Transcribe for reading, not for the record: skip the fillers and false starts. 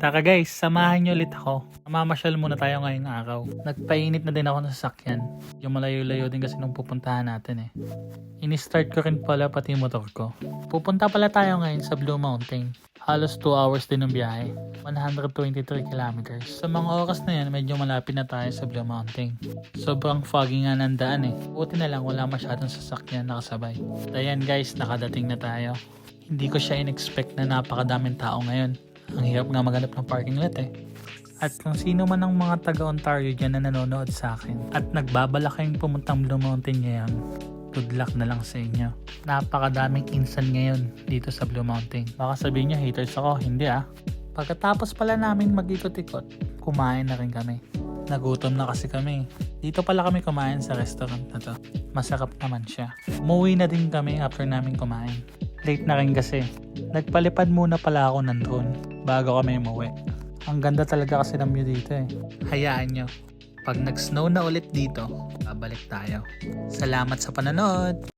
Tara guys, samahan niyo ulit ako. Mamamasyal muna tayo ngayong araw. Nagpainit na din ako ng sasakyan. Yung malayo-layo din kasi nung pupuntahan natin eh. Ini-start ko rin pala pati yung motor ko. Pupunta pala tayo ngayon sa Blue Mountain. Halos 2 hours din ng biyahe. 123 kilometers. Sa mga oras na yan, medyo malapit na tayo sa Blue Mountain. Sobrang foggy nga ng daan eh. Buti na lang wala masyadong sasakyan nakasabay. Ayan guys, nakadating na tayo. Hindi ko siya in-expect na napakadaming tao ngayon. Ang hirap nga maghanap ng parking lot eh. At kung sino man ang mga taga-Ontario dyan na nanonood sa akin at nagbabalak kayong pumuntang Blue Mountain ngayon, good luck na lang sa inyo. Napakadaming insan ngayon dito sa Blue Mountain. Baka sabihin nyo haters ako, hindi ah. Pagkatapos pala namin mag-ikot-ikot, kumain na rin kami. Nagutom na kasi kami. Dito pala kami kumain sa restaurant na to. Masarap naman siya. Umuwi na din kami after namin kumain. Late na rin kasi. Nagpalipad muna pala ako ng drone bago kami umuwi. Ang ganda talaga kasi ng view dito eh. Hayaan nyo. Pag nag-snow na ulit dito, babalik tayo. Salamat sa panonood!